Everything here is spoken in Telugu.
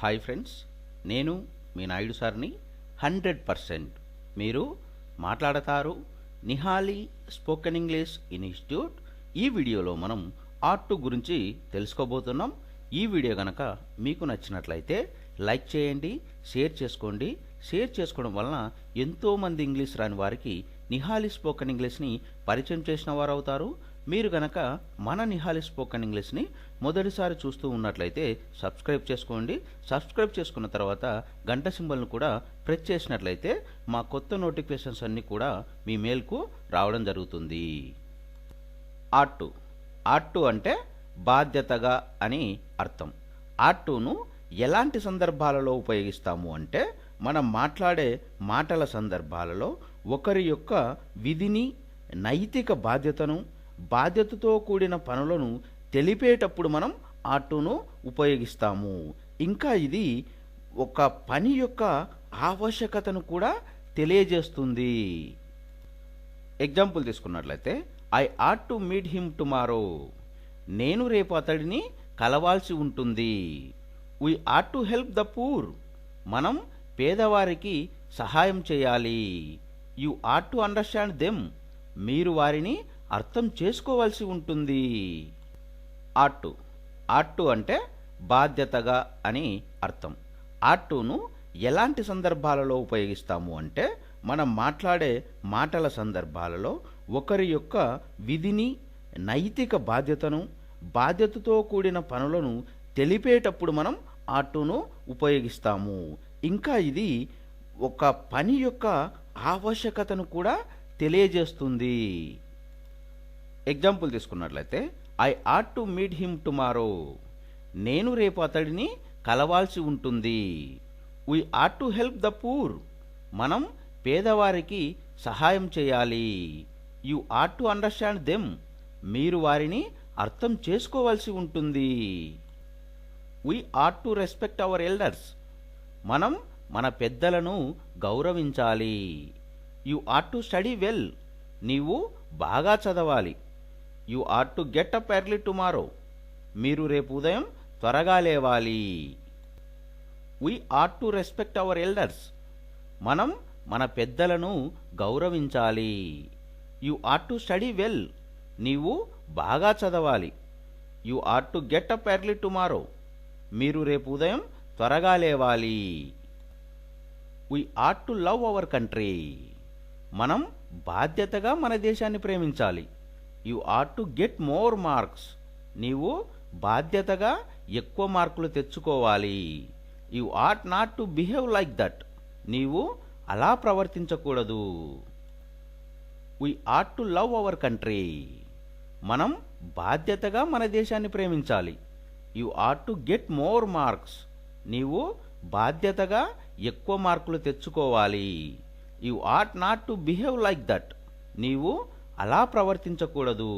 హాయ్ ఫ్రెండ్స్, నేను మీ నాయుడు సార్ని. 100% మీరు మాట్లాడతారు. Nihali spoken English institute. ఈ వీడియోలో మనం ఆర్ట్ గురించి తెలుసుకోబోతున్నాం. ఈ వీడియో కనుక మీకు నచ్చినట్లయితే లైక్ చేయండి, షేర్ చేసుకోండి. షేర్ చేసుకోవడం వలన ఎంతోమంది ఇంగ్లీష్ రాని వారికి నిహాలి స్పోకెన్ ఇంగ్లీష్ని పరిచయం చేసిన వారు అవుతారు. మీరు గనక మన నిహాలి స్పోకెన్ ఇంగ్లీష్ని మొదటిసారి చూస్తూ ఉన్నట్లయితే సబ్స్క్రైబ్ చేసుకోండి. సబ్స్క్రైబ్ చేసుకున్న తర్వాత గంట సింబల్ను కూడా ప్రెస్ చేసినట్లయితే మా కొత్త నోటిఫికేషన్స్ అన్నీ కూడా మీ మెయిల్కు రావడం జరుగుతుంది. ఆర్టు అంటే బాధ్యతగా అని అర్థం. ఆర్టును ఎలాంటి సందర్భాలలో ఉపయోగిస్తాము అంటే మనం మాట్లాడే మాటల సందర్భాలలో ఒకరి యొక్క విధిని, నైతిక బాధ్యతను, బాధ్యతతో కూడిన పనులను తెలిపేటప్పుడు మనం ఆర్టును ఉపయోగిస్తాము. ఇంకా ఇది ఒక పని యొక్క ఆవశ్యకతను కూడా తెలియజేస్తుంది. ఎగ్జాంపుల్ తీసుకున్నట్లయితే, I ought to meet him tomorrow. నేను రేపు అతడిని కలవాల్సి ఉంటుంది. We ought to help the poor. మనం పేదవారికి సహాయం చేయాలి. You ought to understand them. మీరు వారిని అర్థం చేసుకోవాల్సి ఉంటుంది. ఆర్టు అంటే బాధ్యతగా అని అర్థం. ఆర్టును ఎలాంటి సందర్భాలలో ఉపయోగిస్తాము అంటే మనం మాట్లాడే మాటల సందర్భాలలో ఒకరి యొక్క విధిని, నైతిక బాధ్యతను, బాధ్యతతో కూడిన పనులను తెలిపేటప్పుడు మనం ఆర్టును ఉపయోగిస్తాము. ఇంకా ఇది ఒక పని యొక్క ఆవశ్యకతను కూడా తెలియజేస్తుంది. ఎగ్జాంపుల్ తీసుకున్నట్లయితే, I ought to meet him tomorrow. నేను రేపు అతడిని కలవాల్సి ఉంటుంది. We ought to help the poor. మనం పేదవారికి సహాయం చేయాలి. You ought to understand them. మీరు వారిని అర్థం చేసుకోవాల్సి ఉంటుంది. We ought to respect hour elders. మనం మన పెద్దలను గౌరవించాలి. You ought to study well. నీవు బాగా చదవాలి. You ought to get up early tomorrow. మీరు రేపు ఉదయం త్వరగా లేవాలి. We ought to respect hour elders. మనం మన పెద్దలను గౌరవించాలి. You ought to study well. నీవు బాగా చదవాలి. You ought to get up early tomorrow. మీరు రేపు ఉదయం త్వరగా లేవాలి. We ought to love our country. మనం బాధ్యతగా మన దేశాన్ని ప్రేమించాలి. You ought to get more marks. నీవు బాధ్యతగా ఎక్కువ మార్కులు తెచ్చుకోవాలి. You ought not to behave like that. నీవు అలా ప్రవర్తించకూడదు. We ought to love our country. మనం బాధ్యతగా మన దేశాన్ని ప్రేమించాలి. You ought to get more marks. నీవు బాధ్యతగా ఎక్కువ మార్కులు తెచ్చుకోవాలి. You ought not to behave like that. నీవు అలా ప్రవర్తించకూడదు.